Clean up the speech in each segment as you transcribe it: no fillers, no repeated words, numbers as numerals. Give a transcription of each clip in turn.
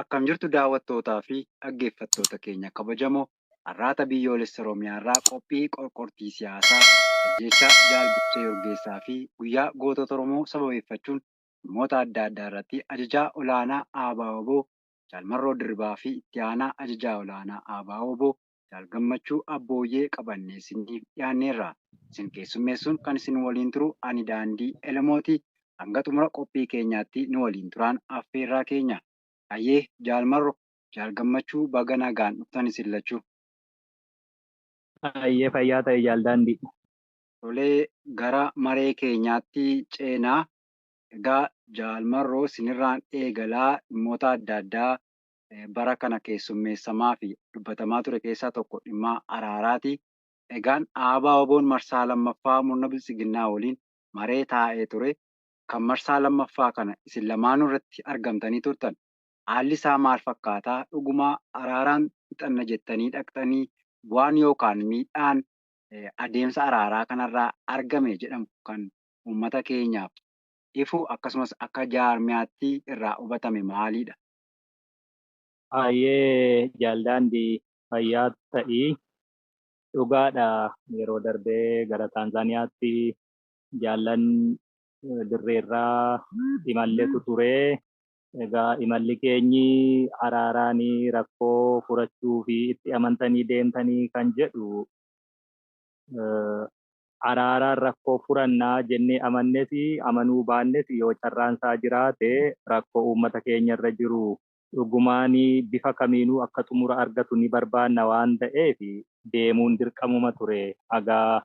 Akkam jirtu daawwattootaa fi dhaggeeffattoota keenya kabajamoo har'aata biyyoolessa Oromiyaarraa qophii qorqortii siyaasaa ajjeechaa Jaal Dursee Urgeessaa fi guyyaa gootota Oromoo sababeeffachuun dhimmoota adda addaa irratti ajajaa olaanaa ABO Jaal Marroo Dirribaa fi itti aanaa ajajaa olaanaa ABO Jaal Gammachuu Abbooyyee qabannee isiniif dhiyaanneerra. Isin keessummeessuun kan isin waliin turu ani Daandii Elemooti. Hanga xumura qophii keenyaatti nu waliin turaan affeerraa keenya. Ayyee Jaal Marroo, Jaal Gammachuu baga nagaan dhuftan isin lachuu. Ayyee fayyaa ta'e Jaal Daandii. Tolee gara maree keenyaatti ceenaa. Egaa Jaal Marroo isinirraan eegalaa dhimmoota adda addaa bara kana keessummeessamaa fi dubbatamaa ture keessaa tokko dhimma araaraati. Egaan ABO'n marsaa lammaffaa murna bilisiginnaa waliin maree taa'ee ture. Kan marsaa lammaffaa kana isin lamaanuu irratti argamtanii turtan. Haalli isaa maal fakkaataa? Dhugumaa araaraan fixanna jettanii dhaqxanii bu'aan yookaan miidhaan adeemsa araaraa kanarraa argame jedhamu kan uummata keenyaaf ifu akkasumas akka jaarmiyaatti irraa hubatame maalidha? Ayyee Jaal Daandii fayyaa ta'ii. Dhugaadha yeroo darbee gara Taanzaaniyaatti jaallan dirreerraa imalleetu ture. Egaa imalli keenyi araaraanii rakkoo furachuu fi itti amantanii deemtanii kan jedhu araaraan rakkoo furannaa jennee amannes amanuu baannes yoo carraansaa jiraate rakkoo uummata keenya irra jiru dhugumaanii bifa kamiinuu akka xumura argatu ni barbaanna waan ta'eef deemuun dirqamuma ture. Egaa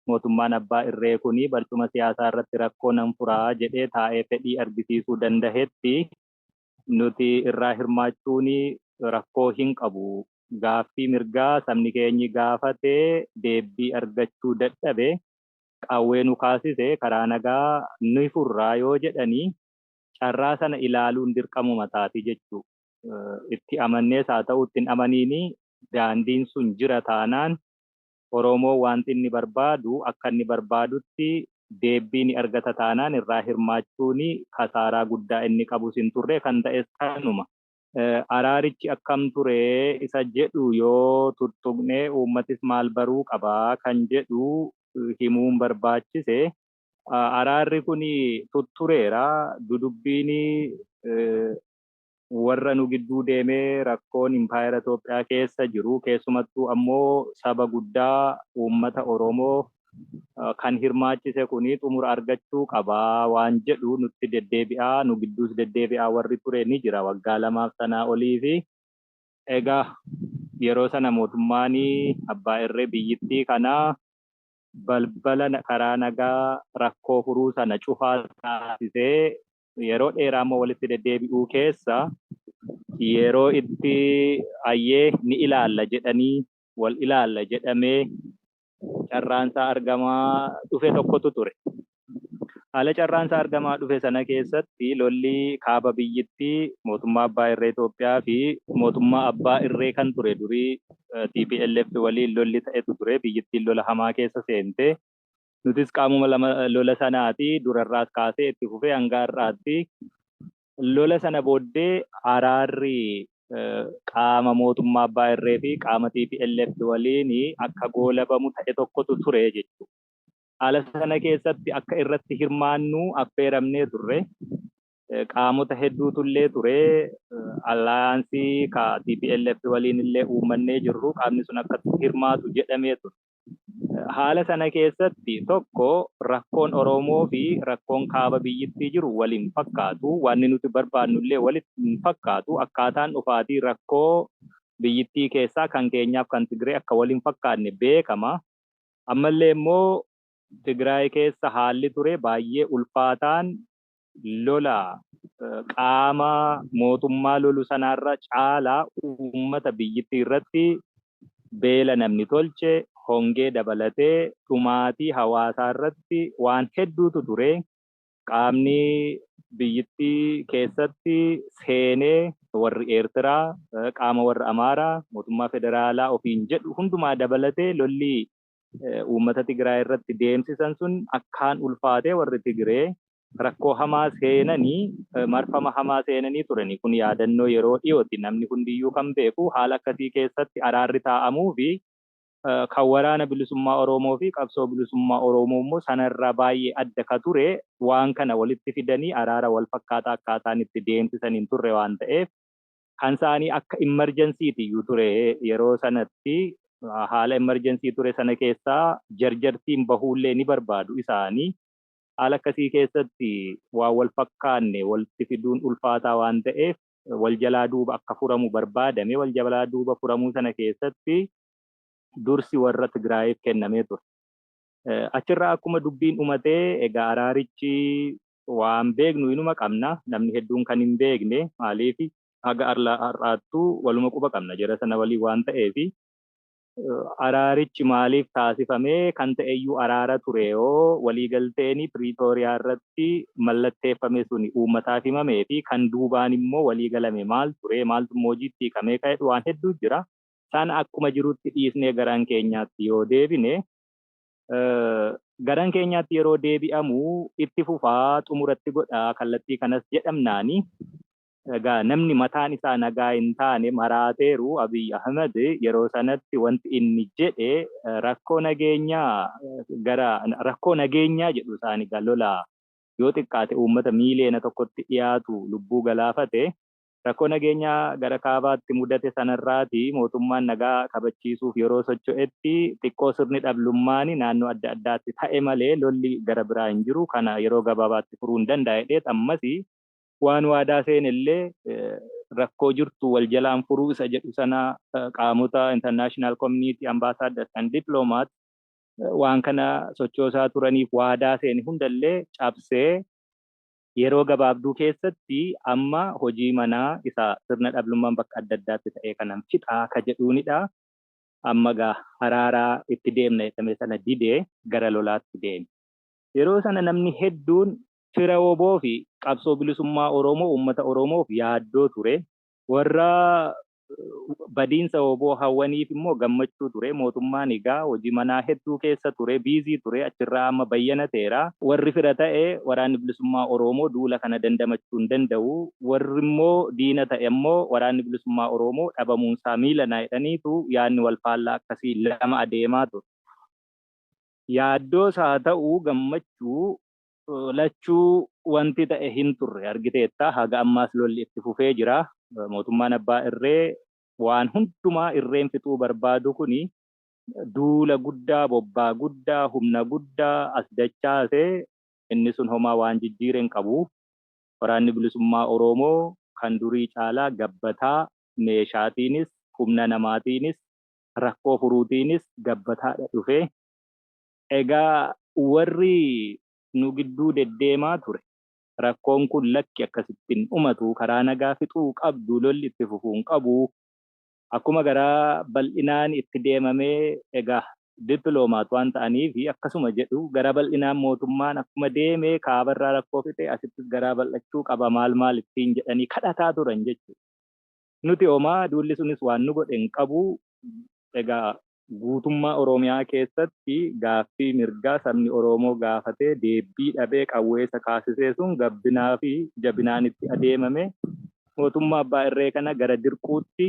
mootummaan abbaa irree kuni barcuma siyaasaa irratti rakkoo nan furaa jedhee taa'ee fedhii argisiisuu dandahetti nuti irraa hirmaachuun rakkoo hin qabu. Gaaffii mirgaa sabni keenyi gaafatee deebii argachuu dadhabe qawwee nu kaasise karaa nagaa ni furraa yoo jedhanii carraa sana ilaaluun dirqamuma taati jechuu. Itti amannees haa ta'u ittiin amaniini daandiin sun jira taanaan Oromoo wanti inni barbaadu akka inni barbaadutti deebii ni argata taanaan irraa hirmaachuun kasaaraa guddaa inni qabu hin turre kan ta'es kanuma. Araarichi akkam ture isa jedhu yoo tuttuqnee uummatis maal baruu qabaa kan jedhu himuun barbaachise. Araarri kun tuttureera dudubbiin warra nu gidduu deemee rakkoon impaayera Itoophiyaa keessa jiru keessumattuu ammoo saba guddaa uummata Oromoo kan hirmaachise kuni xumura argachuu qabaa waan jedhu nutti deddeebi'aa nu gidduus deddeebi'aa warri ture ni jira waggaa 2 sanaa olii fi egaa yeroo sana mootummaan abbaa irree biyyittii kanaa balbala karaa nagaa rakkoo furuu sana cufaa taasisee yeroo dheeraa ammoo walitti deddeebi'uu keessa yeroo itti ayyee ni ilaalla jedhanii wal ilaalla jedhamee carraansaa argamaa dhufe tokkotu ture. Haala carraansaa argamaa dhufe sana keessatti lolli kaaba biyyittii mootummaa abbaa irree Itoophiyaa fi mootummaa abbaa irree kan ture durii TPLF waliin lolli ta'etu ture. Biyyittiin lola hamaa keessa seente. Nutis qaamuma lola sanaati durarraas kaasee itti fufee hanga har'aatti lola sana booddee araarri qaama mootummaa abbaa irree fi qaama TPLF waliin akka goolabamu ta'e tokkotu ture jechuudha. Haala sana keessatti akka irratti hirmaannu affeeramnee turre. Qaamota hedduutullee ture. Allaayansii ka TPLF waliin illee uumannee jirru qaamni sun akka hirmaatu jedhamee ture. Haala sana keessatti tokko rakkoon Oromoo fi rakkoon kaaba biyyittii jiru waliin fakkaatu. Wanni nuti barbaannu illee waliin fakkaatu. Akkaataan dhufaatii rakkoo biyyittii keessaa kan keenyaaf kan Tigree akka waliin fakkaanne beekama. Ammallee immoo Tigraay keessa haalli ture baay'ee ulfaataan lola qaama mootummaa lolu sanarra caalaa uummata biyyittii irratti beela namni tolche hongee dabalatee dhumaatii hawaasaa irratti waan hedduutu ture. Qaamni biyyittii keessatti seenee warri Eertiraa qaama warra Amaaraa mootummaa federaalaa ofiin jedhu hundumaa dabalatee lolli uummata Tigraay irratti deemsisan sun akkaan ulfaatee warri Tigree rakkoo hamaa seenanii marfama hamaa seenanii turani. Kun yaadannoo yeroo dhiyooti. Namni hundiyyuu kan beeku haala akkasii keessatti araarri taa'amuu fi kan waraana bilisummaa Oromoo fi qabsoo bilisummaa Oromoo immoo sanarraa baay'ee adda ka ture waan kana walitti fidanii araara wal fakkaataa akkaataan itti deemsisanii hin turre waan ta'eef kan isaanii akka emergensiiti iyyuu ture yeroo sanatti haala emerjensii ture sana keessaa jarjartiin bahuullee ni barbaadu isaanii. Haala akkasii keessatti waa wal fakkaanne walitti fiduun ulfaataa waan ta'eef wal jalaa duuba akka furamu barbaadame. Wal jalaa duuba furamuu sana keessatti dursi warra Tigraayiif kennamee ture. Achirraa akkuma dubbiin dhumatee egaa araarichi waan beeknu inuma qabna. Namni hedduun kan hin beekne maaliif haga har'aattuu waluma quba qabna jara sana walii waan ta'eefi. Araarichi maaliif taasifamee kan ta'eyyuu araara ture yoo waliigalteen Piriitooriyaa irratti mallatteeffame suni uummataaf himamee fi kan duubaan immoo waliigalame maal ture maaltu immoo hojiitti hiikamee ka'e waan hedduu jira. Isaan akkuma jirutti dhiisnee garaan keenyaatti yoo deebine garaan keenyaatti yeroo deebi'amu itti fufaa xumuratti godhaa kallattii kanas jedhamnaani. Egaa namni mataan isaa nagaa hin taane maraateeru Abiy Ahmed yeroo sanatti wanti inni jedhe rakkoo nageenyaa jedhu isaanii galola yoo xiqqaate uummata miiliyoona tokkotti dhiyaatu lubbuu galaafate rakkoo nageenyaa gara kaabaatti mudate sanarraati mootummaan nagaa kabachiisuuf yeroo socho'etti xiqqoo sirni dhablummaan naannoo adda addaatti ta'e malee lolli gara biraa hin jiru kana yeroo gabaabaatti furuu hin danda'e ammasii waan waadaa seenillee rakkoo jirtu wal jalaan furuu isa jedhu sana qaamota international community ambassadors and diplomats waan kana sochoosaa turaniif waadaa seeni hundallee cabsee yeroo gabaabduu keessatti amma hojii manaa isa sirna dhablummaan bakka adda addaatti ta'ee kanan fixaa ka jedhuunidha. Amma gaa araaraa itti deemna jedhame sana didee gara lolaatti deeme. Yeroo sana namni hedduun fira oboo fi qabsoo bilisummaa Oromoo uummata Oromoof yaaddoo ture. Warra badiinsa oboo hawwaniif immoo gammachuu ture. Mootummaan egaa hojii manaa hedduu keessa ture, biizii ture, achirraa amma bayyanateera. Warri fira ta'e waraanni bilisummaa Oromoo duula kana dandamachuu hin danda'u. Warri immoo diina ta'e immoo waraanni bilisummaa Oromoo dhabamuunsaa miilanaa jedhaniitu yaadni wal faallaa akkasii lama adeemaa ture. Yaaddoos haa ta'u gammachuu lachuu wanti ta'e hin turre argiteetta. Haga ammaas lolli itti fufee jira. Mootummaan abbaa irree waan hundumaa irreen fixuu barbaadu kuni duula guddaa, bobbaa guddaa, humna guddaa as dachaasee inni sun homaa waan jijjiireen qabu. Waraanni bilisummaa Oromoo kan durii caalaa gabbataa meeshaatiinis humna namaatiinis rakkoo furuutiinis gabbataadha dhufe. Egaa warri nu gidduu deddeemaa ture. Rakkoon kun lakki akkasittiin dhumatu karaa nagaa fixuu qabdu lolli itti fufuun qabu. Akkuma garaa bal'inaan itti deemamee egaa dippiloomaat waan ta'aniif akkasuma jedhu gara bal'inaan mootummaan akkuma deemee kaabarraa rakkoo fixe asittis garaa bal'achuu qaba maal ittiin jedhanii kadhataa turan jechuudha. Nuti homaa duulli sunis waan nu godhe hin qabu. Egaa guutummaa Oromiyaa keessatti gaaffii mirgaa sabni Oromoo gaafatee deebii dhabee qawweessa kaasisee sun gabbinaa fi jabinaan itti adeemame. Mootummaa abbaa irree kana gara dirquutti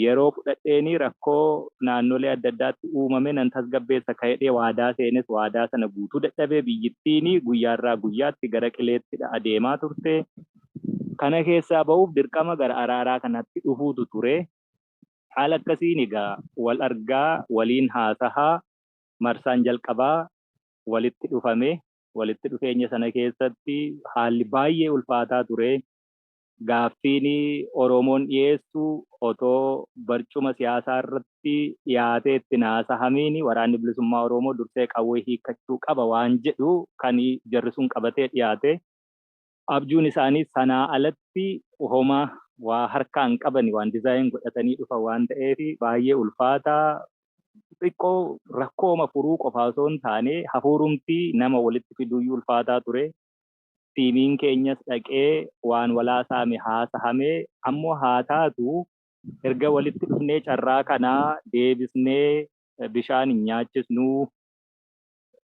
yeroo fudhadheeni rakkoo naannolee adda addaatti uumame nan tasgabbeessa ka'edhee waadaa seenes waadaa sana guutuu dadhabee biyyittiin guyyaarraa guyyaatti gara qileettidha adeemaa turte. Kana keessaa ba'uuf dirqama gara araaraa kanatti dhufuutu ture. Haala akkasiin egaa wal argaa waliin haasahaa marsaan jalqabaa walitti dhufame. Walitti dhufeenya sana keessatti haalli baay'ee ulfaataa ture. Gaaffiin Oromoon dhiyeessu otoo barcuma siyaasaa irratti dhiyaatee itti haasa'amiin waraanni bilisummaa Oromoo dursee qawwee hiikkachuu qaba waan jedhu kan jarri sun qabatee dhiyaate. Abjuun isaanii sanaa alatti homaa waa harkaan qabani waan dizaayin godhatanii dhufan waan ta'eef baay'ee ulfaataa. Xiqqoo rakkooma furuu qofa osoo hin taane hafuurumti nama walitti fiduuyyuu ulfaataa ture. Tiimiin keenyas dhaqee waan walaasaame haasa'amee ammoo haa taatu erga walitti dhufnee carraa kanaa deebisnee bishaan hin nyaachisnu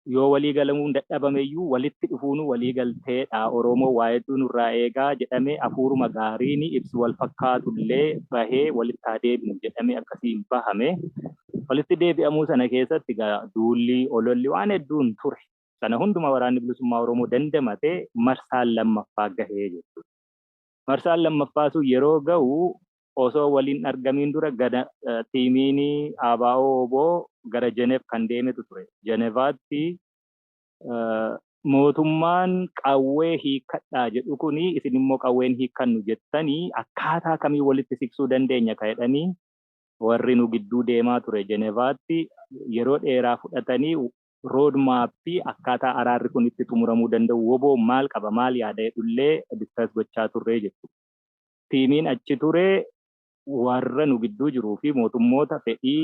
yoo walii galamuun dadhabameyyuu walitti dhufuun walii galteedha Oromoo waa hedduu nurraa eegaa jedhamee hafuuruma gaariin ibsu wal fakkaatullee bahee walitti haa deebinu jedhamee akkasiin bahame. Walitti deebi'amuu sana keessatti duulli ololli waan hedduun ture. Sana hunduma waraanni bilisummaa Oromoo dandamatee marsaan lammaffaa gahee jechuudha. Marsaan lammaffaa sun yeroo gahu osoo waliin argamiin dura tiimiin ABO gara Jeneef kan deemetu ture. Jenevaatti mootummaan qawwee hiikkadhaa jedhu kuni isin immoo qawween hiikkannu jettanii akkaataa kamii walitti siqsuu dandeenya ka jedhanii warri nu gidduu deemaa ture Jenevaatti yeroo dheeraa fudhatanii rood maappii akkaataa araarri kun itti xumuramuu danda'u woboo maal qaba maal yaada jedhullee diskas gochaa turre jechuudha. Tiimiin achi ture warra nu gidduu jiruu fi mootummoota fedhii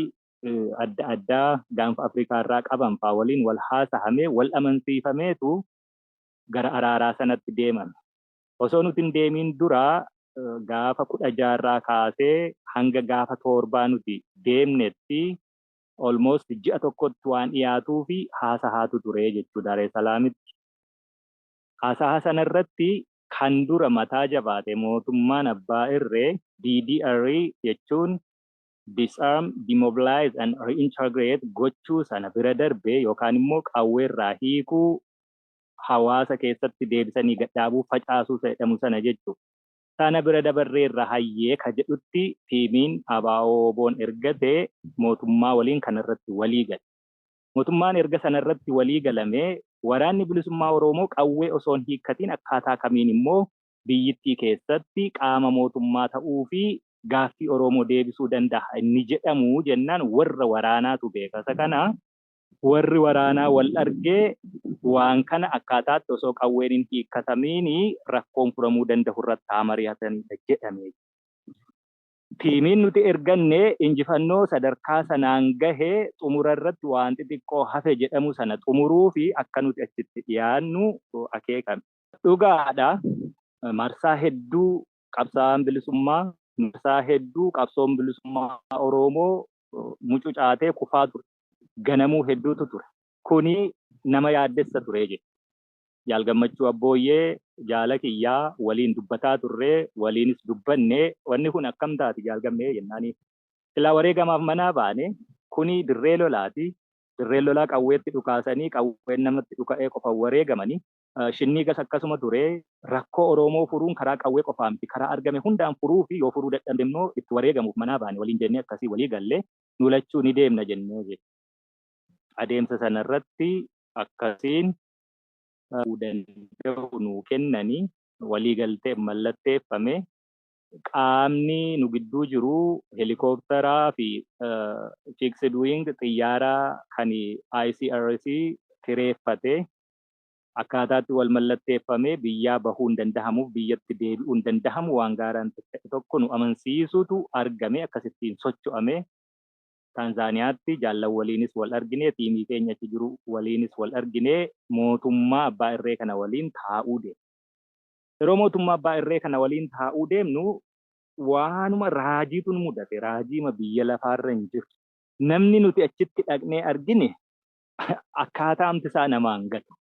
adda addaa gaanfa Afrikaa irraa qaban fa'aa waliin wal haasahamee wal amansiifameetu gara araaraa sanatti deeman. Osoo nuti hin deemiin dura gaafa 16 kaasee hanga gaafa 7 nuti deemnetti almost ji'a tokkotti waan dhiyaatuu fi haasahaatu ture jechuudha Dar es Salaamitti. Haasahaa sanarratti kan dura mataa jabaate mootummaan abbaa irree DDR jechuun disarm, demobilize and reintegrate gochuu sana bira darbee yookaan immoo qawweerraa hiikuu hawaasa keessatti deebisanii gadhaabuu facaasuu jedhamu sana jechuudha. Sana bira dabarreerra hayyee ka jedhutti tiimiin ABO'n ergatee mootummaa waliin kanarratti walii gale. Mootummaan erga sanarratti walii galamee waraanni bilisummaa Oromoo qawwee osoo hin hiikkatiin akkaataa kamiin immoo biyyittii keessatti qaama mootummaa ta'uu fi gaaffii Oromoo deebisuu danda'a inni jedhamu jennaan warra waraanaatu beekasa kana warri waraanaa wal argee waan kana akkaataatti osoo qawween hin hiikkatamiin rakkoon furamuu danda'u irratti haa mari'atanidha jedhame. Tiimiin nuti erganne injifannoo sadarkaa sanaan gahee xumura irratti waan xixiqqoo hafe jedhamu sana xumuruu fi akka nuti achitti dhiyaannu akeekame. Dhugaadha marsaa hedduu qabsaa'aan bilisummaa marsaa hedduu qabsoon bilisummaa Oromoo mucucaatee kufaa ture. Ganamuu hedduutu ture. Kuni nama yaaddessa ture jechuudha. Jaal Gammachuu Abbooyyee jaala kiyyaa waliin dubbataa turree waliinis dubbanne wanni kun akkam taati Jaal Gammee jennaanii. Silaa wareegamaaf manaa baane kuni dirree lolaati. Dirree lolaa qawweetti dhukaasanii qawween namatti dhuka'ee qofa wareegamanii. Shinniigas akkasuma ture rakkoo Oromoo furuun karaa qawwee qofaa miti karaa argame hundaan furuu fi yoo furuu dadhabne immoo itti wareegamuuf manaa baane waliin jennee akkasii walii gallee nu lachuu ni deemna jennee jechuudha. Adeemsa sanarratti akkasiin danda'u nu kennanii walii galtee mallatteeffame qaamni nu gidduu jiru helikoophtaraa fi fixed wing xiyyaaraa kan ICRC kireeffate akkaataatti wal mallatteeffame biyyaa bahuu hin dandahamuuf biyyatti deebi'uu hin dandahamu waan gaaraan tokko nu amansiisutu argame akkasittiin socho'ame. Tanzaaniyaatti jaallan waliinis wal argine tiimii keenya achi jiru waliinis wal argine mootummaa abbaa irree kana waliin taa'uu deemne. Yeroo mootummaa abbaa irree kana waliin taa'uu deemnu waanuma raajiitu nu mudate raajiima biyya lafaarra hin jiru. Namni nuti achitti dhaqnee argine akkaataa amtisaa namaan gatu.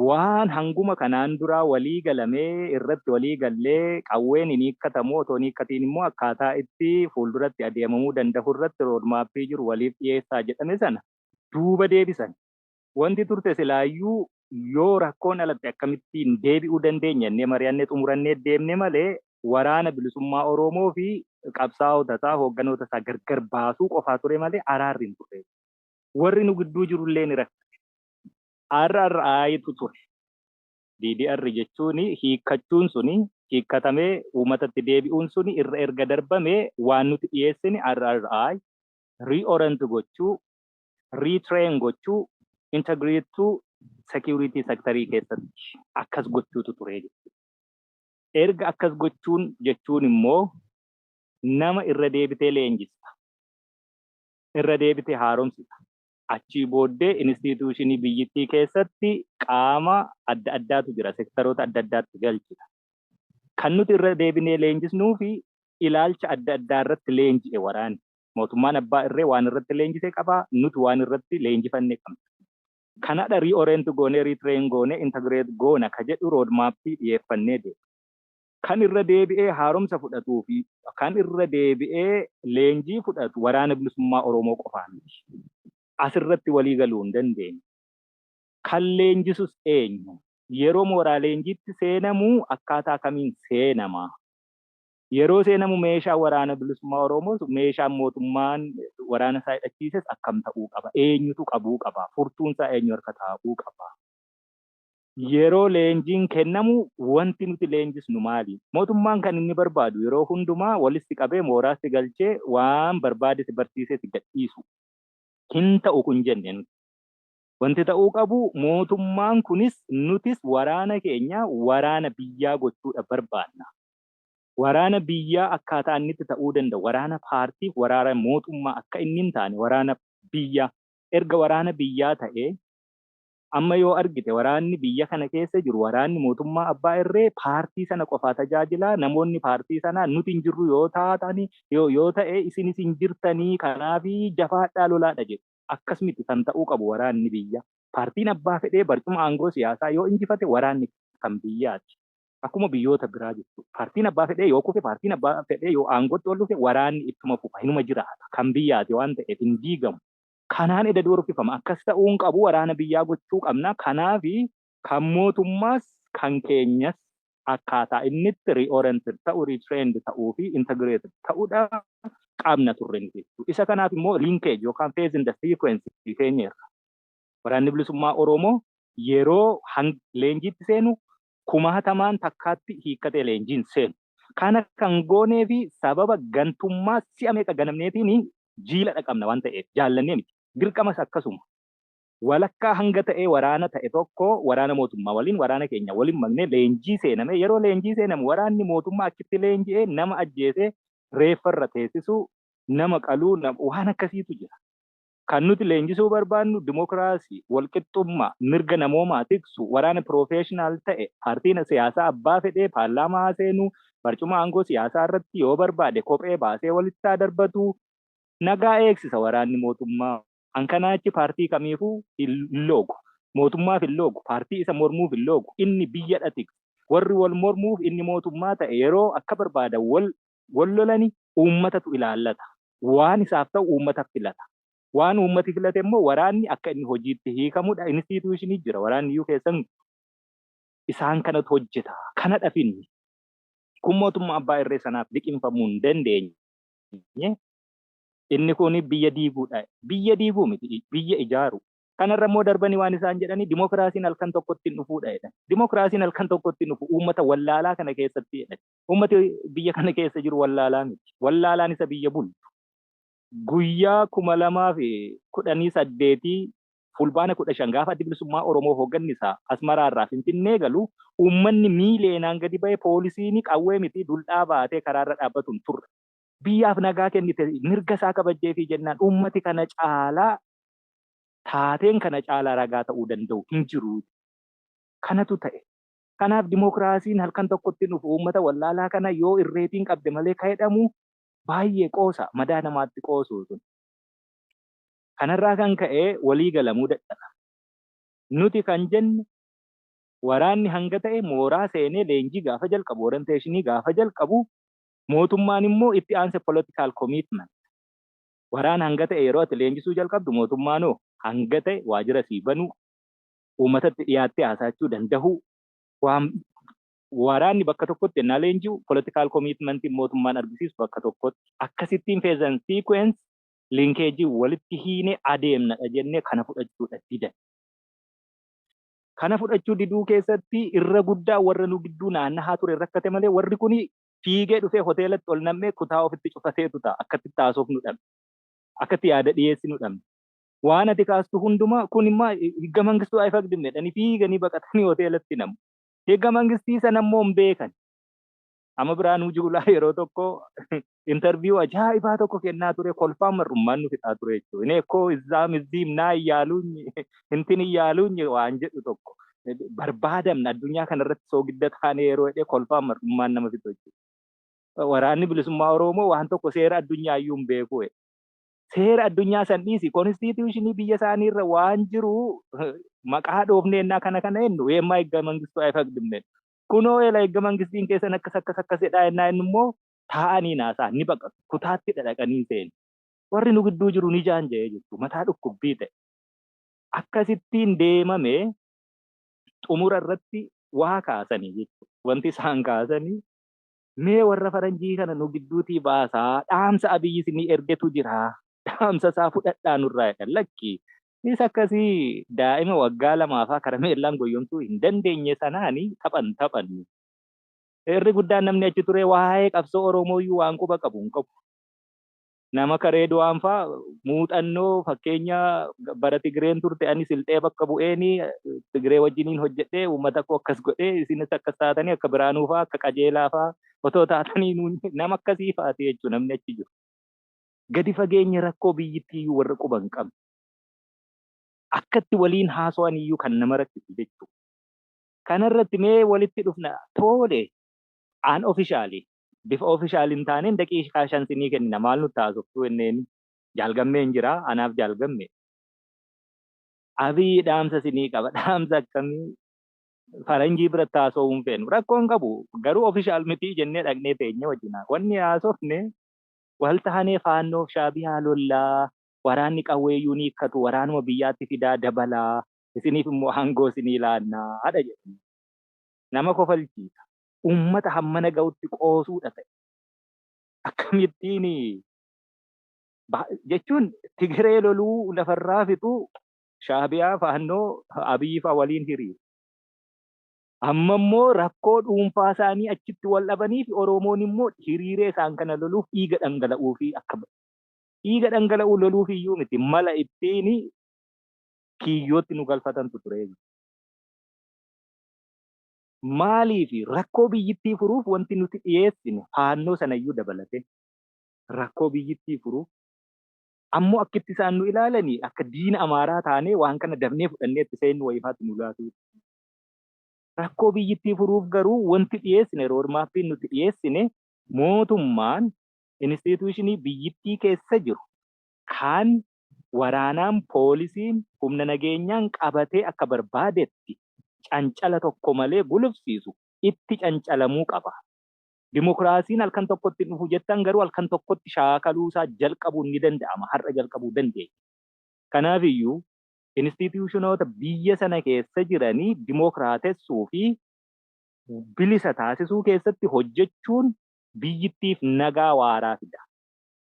Waan hanguma kanaan dura walii galamee irratti walii gallee qawween hin hiikkatamu otoo hin hiikkatiin immoo akkaataa itti fuulduratti adeemamuu danda'u irratti roodmaappii jiru waliif dhiyeessaa jedhame sana duuba deebisan. Wanti turte silaayyuu yoo rakkoon alatti akkamittiin deebi'uu dandeenya inni mari'annee xumurannee deemne malee waraana bilisummaa Oromoo fi qabsaa'ota isaa hoogganoota isaa gargar baasuu qofaa ture malee araarri hin turre. Warri nu gidduu jirullee ni rakkate. RRItu ture. DDR jechuun hiikkachuun suni hiikkatamee uummatatti deebi'uun suni irra erga darbamee waan nuti dhiyeessine RRI reorient gochuu, retrain gochuu, integrate security sectorii keessatti akkas gochuutu ture jechuudha. Erga akkas gochuun jechuun immoo nama irra deebitee leenjista. Irra deebitee haaromsita. Achii booddee instituushinii biyyittii keessatti qaama adda addaatu jira sektaroota adda addaatti galchita. Kan nuti irra deebinee leenjisnuu fi ilaalcha adda addaa irratti leenji'e waraanni. Mootummaan abbaa irree waan irratti leenjisee qabaa nuti waan irratti leenjifannee qabna. Kanadha reorient goone retrain goone integrate goona ka jedhu roadmap dhiyeeffannee deema. Kan irra deebi'ee haaromsa fudhatuu fi kan irra deebi'ee leenjii fudhatu waraana bilisummaa Oromoo qofaan asirratti walii galuu hin dandeenye. Kan leenjisus eenyu? Yeroo mooraa leenjiitti seenamuu akkaataa kamiin seenama? Yeroo seenamu meeshaa waraana bilisummaa Oromoo meeshaan mootummaan waraana isaa hidhachiises akkam ta'uu qaba? Eenyutu qabuu qaba? Furtuunsaa eenyu harka taa'uu qaba? Yeroo leenjiin kennamu wanti nuti leenjisnu maali? Mootummaan kan inni barbaadu yeroo hundumaa walitti qabee mooraatti galchee waan barbaade barsiisee gadhiisu. Hin ta'u kun jenneen. Wanti ta'uu qabu mootummaan kunis nutis waraana keenya waraana biyyaa gochuudha barbaadna. Waraana biyyaa akkaataa inni itti ta'uu danda'a. Waraana paartii, waraana mootummaa akka inni hin taane waraana biyyaa. Erga waraana biyyaa ta'ee amma yoo argite waraanni biyya kana keessa jiru waraanni mootummaa abbaa irree paartii sana qofaa tajaajila. Namoonni paartii sana nuti hin jirru yoo taatani yoo ta'e isinis hin jirtanii kanaafi jafaadhaa lolaadha jedhu. Akkasumatti kan ta'uu qabu waraanni biyya. Paartiin abbaa fedhee barcuma aangoo siyaasaa yoo injifate waraanni kan biyyaati. Akkuma biyyoota biraa jechuudha. Paartiin abbaa fedhee yoo kufe paartiin abbaa fedhee yoo aangootti ol dhufe waraanni ittuma fufa hinuma jiraata. Kan biyyaati waan ta'eef hin diigamu. Kanaan edda dorfifama. Akkas ta'uun qabu waraana biyyaa gochuu qabna. Kanaafi kan mootummaas kan keenyas akkaataa inni itti reoriented ta'u retrained ta'uu fi integrated ta'uudha qabna turre jechuudha. Isa kanaaf immoo linkage yookaan phase in the sequence keenyarra. Waraanni bilisummaa Oromoo yeroo leenjiitti seenu kumaatamaan takkaatti hiikkatee leenjiin seenu. Kana kan goonee fi sababa gantummaa si'a meeqa ganamneetiin jiila dhaqabna waan ta'eef jaallannee miti. Dirqamas akkasuma. Walakkaa hanga ta'ee waraana ta'e tokko waraana mootummaa waliin waraana keenya waliin magnee leenjii seename yeroo leenjii seenamu waraanni mootummaa achitti leenji'ee nama ajjeesee reeffarra teessisu nama qaluu waan akkasiitu jira. Kan nuti leenjisuu barbaannu dimokiraasii, walqixxummaa, mirga namoomaa tiksu waraana piroofeeshinaal ta'e paartiin siyaasaa abbaa fedhee paarlaamaa seenuu barcuma aangoo siyaasaa irratti yoo barbaade kophee baasee walitti darbatu nagaa eegsisa waraanni mootummaa. Hankanaachi paartii kamiifuu hin loogu. Mootummaaf hin loogu. Paartii isa mormuuf hin loogu. Inni biyya dhatiksu. Warri wal mormuuf inni mootummaa ta'e yeroo akka barbaadan wal lolani uummatatu ilaallata. Waan isaaf ta'u uummata filata. Waan uummati filate immoo waraanni akka inni hojiitti hiikamudha. Instituushinii jira. Waraanni iyyuu keessan isaan kanatu hojjeta. Kana dhafinni. Kun mootummaa abbaa irree sanaaf liqinfamuu hin dandeenye. Inni kun biyya diiguudha. Biyya diiguu miti. Biyya ijaaru. Kanarra immoo darbanii waan isaan jedhanii dimokiraasiin halkan tokkotti hin dhufuudha jedhan. Dimokiraasiin halkan tokkotti hin dhufu uummata wallaalaa kana keessatti jedhan. Uummati biyya kana keessa jiru wallaalaa miti. Wallaalaan isa biyya bulchu. Guyyaa 2018 fulbaana 15 gaafa addi bilisummaa Oromoo hoogganni isaa Asmaraarraa Finfinnee galu uummanni miileenaan gadi ba'e poolisiin qawwee miti duldhaa baatee karaarra dhaabbatuun turre. Biyyaaf nagaa kennite mirga isaa kabajjee fi jennaan uummati kana caalaa taateen kana caalaa ragaa ta'uu danda'u hin jiru. Kanatu ta'e. Kanaaf dimokiraasiin halkan tokkotti dhufu uummata wallaalaa kana yoo irreetiin qabde malee ka'edhamu baay'ee qoosa madaa namaatti qoosu sun. Kanarraa kan ka'e walii galamuu dadhaba. Nuti kan jenne waraanni hanga ta'e mooraa seenee leenjii gaafa jalqabu orienteeshinii gaafa jalqabu mootummaan immoo itti aanse political commitment. Waraana hanga ta'e yeroo ati leenjisuu jalqabdu mootummaanoo hanga ta'e waajjira sii banuu uummatatti dhiyaattee haasa'achuu danda'u. Waraanni bakka tokkotti ennaa leenji'u political commitment mootummaan argisiisu bakka tokkotti akkasittiin phase and sequence linkeejii walitti hiinee adeemnadha jennee kana fudhachuudha didan. Kana fudhachuu diduu keessatti irra guddaa warra nu gidduu naannahaa ture rakkate malee warri kuni fiigee dhufee hoteelatti ol nammee kutaa ofitti cufateetu ta'a. Akkatti taasoof nu dhabne. Akkatti yaada dhiyeessi nu dhabne. Waan ati kaastu hundumaa kun immoo higga mangistuu haa ifagdimne dhanii fiiganii baqatanii hoteelatti namu. Higga mangistii sana immoo hin beekan. Amma Biraanuu Juulaa yeroo tokko interviyuu ajaa'ibaa tokko kennaa ture kolfaan marrummaan nu fixaa ture jechuudha. Inni ekkoo izzaam izziim naa iyyaaluun hintin iyyaaluun waan jedhu tokko barbaadamna addunyaa kanarratti soogidda taanee yeroo jedhee kolfaan marrummaan nama fixu jechuudha. Waraanni bilisummaa Oromoo waan tokko seera addunyaa iyyuu hin beeku. seera addunyaa san dhiisi konstituushinii biyya isaanii irra waan jiru maqaa dhoofneennaa kana jennu weemmaa eegga mangistuu ayifagdimne kunoo eela eegga mangistiin keessan akkas jedhaa ennaa inni immoo taa'anii naasaa ni baqatu kutaatti dhadhaqanii seeni warri nu gidduu jiru ni jaanja'ee jettu mataa dhukkubbii ta'e akkasittiin deemame xumura irratti waa kaasanii jechuudha wanti isaan kaasanii mee warra faranjii kana nu gidduutii baasaa dhaamsa abiyyi isinii ergetu jira dhaamsa isaa fudhadhaa nurraa jedhan lakkii isa akkasii daa'ima waggaa lamaafaa karameellaan goyyomsuu hin dandeenye sanaanii taphannu. Irri guddaan namni achi ture waa'ee qabsoo Oromooyyuu waan quba qabu hin qabu. Nama karee du'aan faa muuxannoo fakkeenya bara Tigireen turte ani silxee bakka bu'eeni Tigiree wajjiniin hojjedhee uummata koo akkas godhee isinis akkas taatanii akka Biraanuu faa akka Qajeelaa faa otoo taatanii nama akkasii faati jechuudha namni achi jiru. Gadi fageenya rakkoo biyyittiiyyuu warra quba hin qabne. Akkatti waliin haasawaan iyyuu kan nama rakkisu jechuudha. Kanarratti mee walitti dhufna toole aan ofishaalii bifa ofishaaliin taaneen daqiiqaa 5 sinii kennina maal nutti haasoftuu enneen jaalgammeen jira anaaf jaalgamme. Abii dhaamsa sinii qaba dhaamsa akkamii faranjii biratti haasawuu hin feenu rakkoon qabu garuu ofishaal mitii jennee dhaqnee teenya wajjinaa wanni haasofne wal taanee faannoof shaabiyaa lollaa waraanni qawweeyyuu ni hiikkatu waraanuma biyyaatti fidaa dabalaa isiniif immoo hangoo isinii laannaa haadha jedhamu. Nama kofalchiisa. Uummata hammana ga'utti qoosuudha ta'e. Akkamittiin jechuun Tigiree loluu lafarraa fixuu shaabiyaa faannoo abiyyi fa'aa waliin hiriiru. Amma immoo rakkoo dhuunfaa isaanii achitti wal dhabanii fi Oromoon immoo hiriiree isaan kana loluuf dhiiga dhangala'uu fi akka dhiiga dhangala'uu loluuf iyyuu miti mala ittiin kiyyootti nu galfatantu ture. Maaliif rakkoo biyyittii furuuf wanti nuti dhiyeessine faannoo sanayyuu dabalate rakkoo biyyittii furuuf ammoo akkitti isaan nu ilaalanii akka diina amaaraa taanee waan kana dabnee fudhannee itti seennu wayifaatti nu laatu. Rakkoo biyyittii furuuf garuu wanti dhiyeessine roodmaappiin nuti dhiyeessine mootummaan instituushinii biyyittii keessa jiru kan waraanaan poolisiin humna nageenyaan qabatee akka barbaadetti cancala tokko malee gulufsiisu itti cancalamuu qaba. Dimokiraasiin halkan tokkotti dhufu jettan garuu halkan tokkotti shaakaluusaa jalqabuun ni danda'ama har'a jalqabuu dandeenya. Kanaaf iyyuu instituushinoota biyya sana keessa jiranii dimokiraatessuu fi bilisa taasisuu keessatti hojjechuun biyyittiif nagaa waaraa fida.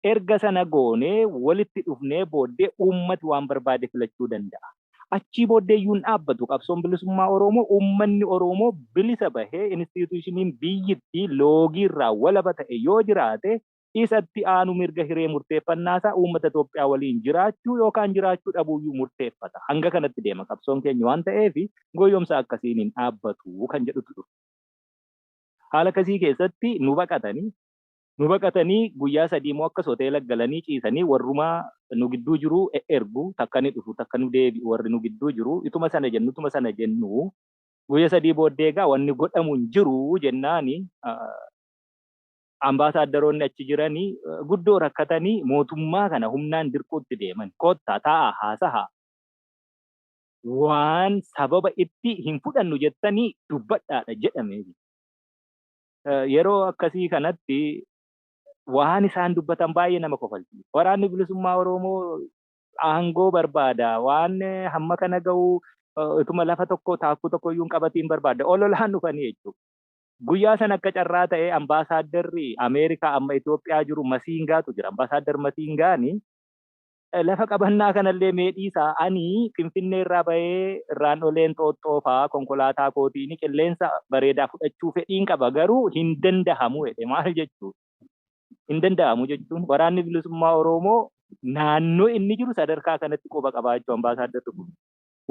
Erga sana goonee walitti dhufnee booddee uummati waan barbaade filachuu danda'a. Achii booddeeyyuun dhaabbatu qabsoon bilisummaa Oromoo uummanni Oromoo bilisa bahee instituushiniin biyyittii loogii irraa walaba ta'e yoo jiraate isatti aanu mirga hiree murteeffannaasaa uummata Itoophiyaa waliin jiraachuu yookaan jiraachuu dhabuuyyuu murteeffata. Hanga kanatti deema qabsoon keenya waan ta'eef goyyomsa akkasiin hin dhaabbatu kan jedhutu dhufu. Haala kasii keessatti nu baqatanii guyyaa 3 immoo akkas hoteela galanii ciisanii warrumaa nu gidduu jiru ergu takka ni dhufu takka nu deebi'u warri nu gidduu jiru ituma sana jennu guyyaa 3 booddee egaa wanni godhamu hin jiru jennaani ambaasaaddoroonni achi jiranii guddoo rakkatanii mootummaa kana humnaan dirquutti deeman kottaa taa'aa haasahaa waan sababa itti hin fudhannu jettanii dubbadhaadha jedhame. Yeroo akkasii kanatti waan isaan dubbatan baay'ee nama kofalchiisa. Waraanni bilisummaa Oromoo aangoo barbaada. Waan hamma kana ga'u ituma lafa tokko taakkuu tokko iyyuu hin qabatiin barbaada. Ololaan dhufanii jechuudha. Guyyaa sana akka carraa ta'ee ambaasaadarri Ameerikaa amma Itoophiyaa jiru Masiingaatu jira. Ambaasaaddar Masiingaani lafa qabannaa kanallee meedhiisaa ani Finfinnee irraa bahee irraan oleen xooxxoofaa konkolaataa kootiin qilleensa bareedaa fudhachuu fedhiin qaba garuu hin danda'amu jedhe maal jechuudha. Hin danda'amu jechuun waraanni bilisummaa Oromoo naannoo inni jiru sadarkaa kanatti quba qabaachuu ambaasaadarri kun.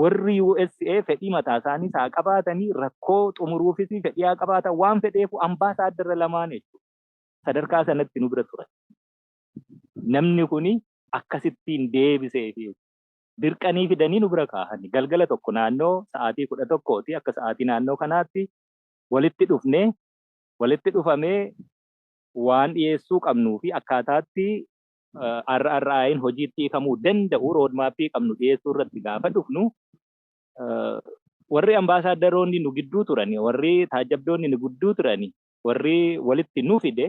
Warri USA fedhii mataa isaanii haa qabaatanii rakkoo xumuruufis fedhii haa qabaatan waan fedheef ambaasaadarra lamaan jechuudha. Sadarkaa sanatti nu bira turan. Namni kuni akkasittiin deebisee fi dirqanii fidanii nu bira kaa'an galgala tokko naannoo sa'aatii 11 akka sa'aatii naannoo kanaatti walitti dhufamee waan dhiyeessuu qabnuu fi akkaataatti RRI'n hojiitti hiikamuu danda'u roodmaappii qabnu dhiyeessuu irratti gaafa dhufnu warri ambaasaadarroonni nu gidduu turani, warri taajabdoonni nu gidduu turani, warri walitti nu fide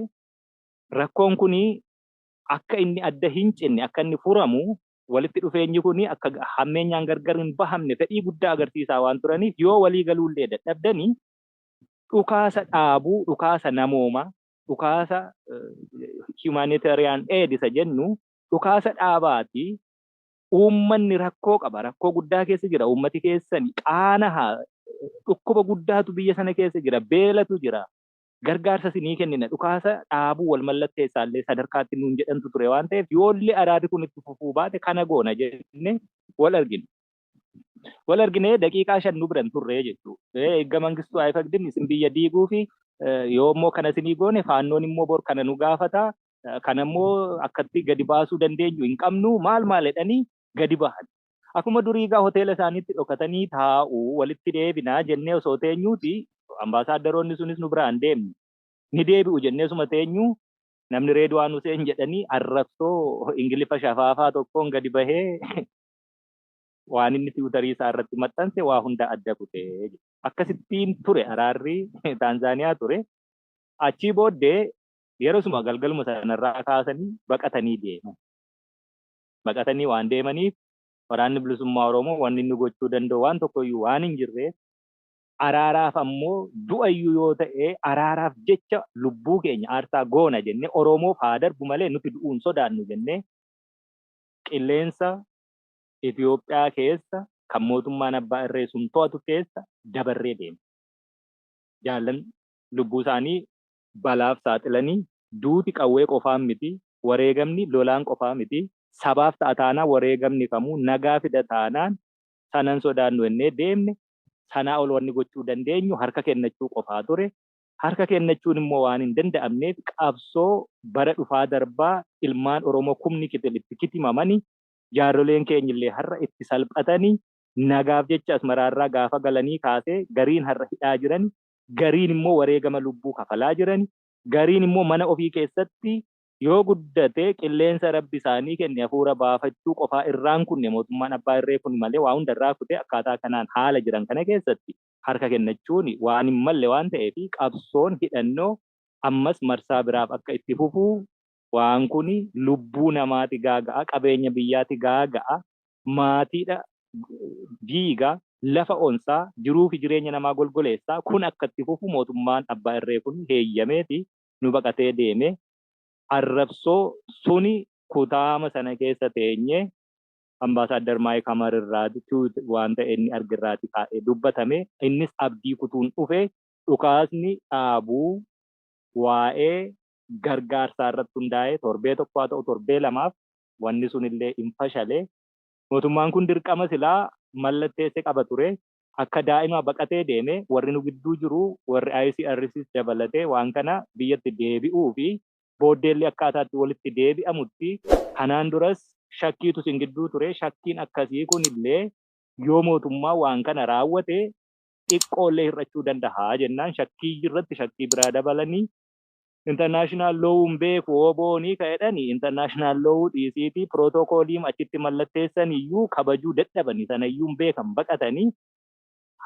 rakkoon kuni akka inni adda hin cinne akka inni furamu walitti dhufeenyi kuni akka hammeenyaan gargar hin bahamne fedhii guddaa agarsiisaa waan turaniif yoo walii galuullee dadhabdanii dhukaasa dhaabuu, dhukaasa namoomaa, dhukaasa humanitarian aid isa jennu dhukaasa dhaabaati. Uummanni rakkoo qaba, rakkoo guddaa keessa jira, uummati keessan qaanahaa dhukkuba guddaatu biyya sana keessa jira, beelatu jira. Gargaarsa sinii kennina dhukaasa dhaabuu wal mallatteessaallee sadarkaatti nuun jedhantu ture waan ta'eef yoollee araarri kun itti fufuu baate kana goona jennee wal argine. Wal arginee daqiiqaa 5 nu biran turree jechuudha. Eegga mangistuu Hayifagdin isin biyya diiguu fi yoo immoo kana isinii goone faannoon immoo bor kana nu gaafata. Kana immoo akkatti gadi baasuu dandeenyu hin qabnu maal jedhanii gadi bahan. Akkuma durii gaa hoteela isaaniitti dhokatanii taa'u walitti deebinaa jennee osoo teenyuuti ambaasaadarroonni sunis nu biraan deemne. Ni deebi'u jennee suma teenyu namni Reedwaan Huseen jedhanii arrabsoo Ingiliffa shafaafaa tokkoon gadi bahee waan inni tiwutarii isaa irratti maxxanse waa hunda adda kutee akkasittiin ture araarri Taanzaaniyaa ture. Achii booddee yeroo suma galgaluma sanarraa kaasanii baqatanii deeman. Baqatanii waan deemaniif waraanni bilisummaa Oromoo wanni inni gochuu danda'u waan tokkoyyuu waan hin jirreef araaraaf ammoo du'ayyuu yoo ta'e araaraaf jecha lubbuu keenya aarsaa goona jennee Oromoof haa darbu malee nuti du'uun sodaannu jennee qilleensa Itoophiyaa keessa kan mootummaan abbaa irree sun to'atu keessa dabarree deema. Jaallan lubbuu isaanii balaaf saaxilanii duuti qawwee qofaan miti, wareegamni lolaan qofaa miti, sabaaf ta'a taanaan wareegamni kamuu nagaa fida taanaan sanan sodaannu jennee deemne sanaa ol wanni gochuu dandeenyu harka kennachuu qofaa ture. Harka kennachuun immoo waan hin danda'amneef qabsoo bara dhufaa darbaa ilmaan Oromoo kumni itti kitimamanii jaarroleen keenyillee har'a itti salphatanii nagaaf jecha asmaraarraa gaafa galanii kaasee gariin har'a hidhaa jiran, gariin immoo wareegama lubbuu kafalaa jiran, gariin immoo mana ofii keessatti yoo guddate qilleensa rabbi isaanii kenne hafuura baafachuu qofaa irraan kunne mootummaan abbaa irree kun malee waa hundarraa kute akkaataa kanaan haala jiran kana keessatti harka kennachuun waan hin malle waan ta'eef qabsoon hidhannoo ammas marsaa biraaf akka itti fufuu waan kuni lubbuu namaati gaaga'a, qabeenya biyyaati gaaga'a, maatiidha diiga, lafa onsaa, jiruu fi jireenya namaa golgoleessaa kun akka itti fufu mootummaan abbaa irree kun heeyyameeti nu baqatee deeme. Arrabsoo suni kutaama sana keessa teenye ambaasaaddar Maayik Hamar irraati waan ta'e inni argirraati kaa'ee dubbatame. Innis abdii kutuun dhufe dhukaasni dhaabuu waa'ee gargaarsaa irratti hundaa'ee torbee tokko haa ta'u torbee lamaaf wanni sunillee hin fashale. Mootummaan kun dirqama silaa mallatteesse qaba ture. Akka daa'ima baqatee deeme warri nu gidduu jiru warri ICRCs dabalatee waan kana biyyatti deebi'uu fi booddeellee akkaataatti walitti deebi'amutti kanaan duras shakkiitu sin gidduu ture. Shakkiin akkasii kunillee yoo mootummaa waan kana raawwate xiqqoollee hir'achuu danda'a jennaan shakkii irratti shakkii biraa dabalanii international lawuun beeku oboonii ka'edhanii international lawuu dhiisiitii pirootokooliin achitti mallatteessan iyyuu kabajuu dadhabanii sana iyyuu beekan baqatanii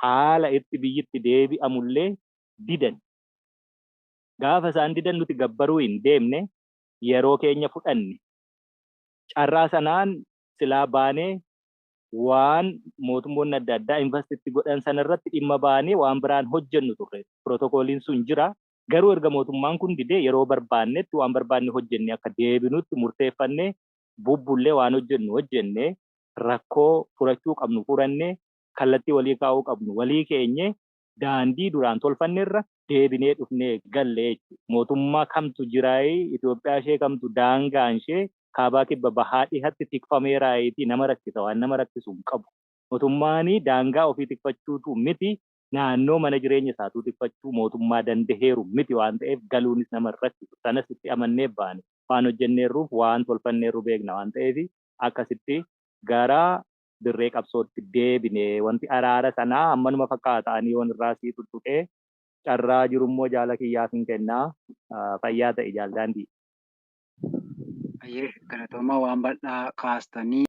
haala itti biyyitti deebi'amullee didan. Gaafa isaan didan nuti gabbaruu hin deemne yeroo keenya fudhanne carraa sanaan silaa baanee waan mootummoonni adda addaa investitti godhan sanarratti dhimma baanee waan biraan hojjennu turre. Pirootokooliin sun jira. Garuu erga mootummaan kun didee yeroo barbaannetti waan barbaanne hojjenne akka deebinutti murteeffannee bubbullee waan hojjennu hojjenne rakkoo furachuu qabnu furanne kallattii walii kaa'uu qabnu walii keenye daandii duraan tolfanneerra deebinee dhufnee galle mootummaa kamtu jiraayii Itoophiyaa ishee kamtu daangaan ishee kaabaa kibba bahaa dhihatti tikfameeraayitii nama rakkisa waan nama rakkisu hin qabu. Mootummaanii daangaa ofii tikfachuutu miti. Naannoo mana jireenya isaatuu tikfachuu mootummaa dandaheeru miti waan ta'eef galuunis nama rakkisu sanas itti amannee baane waan hojjenneerruuf waan tolfanneerru beekna waan ta'eef akkasitti gara dirree qabsootti deebine wanti araara sanaa ammanuma fakkaatanii waan irraa sii tuttuqee carraa jirummoo jaala kiyyaaf hin kennaa fayyaa ta'e jaaldaandii. Galatoomaa waan bal'aa kaastanii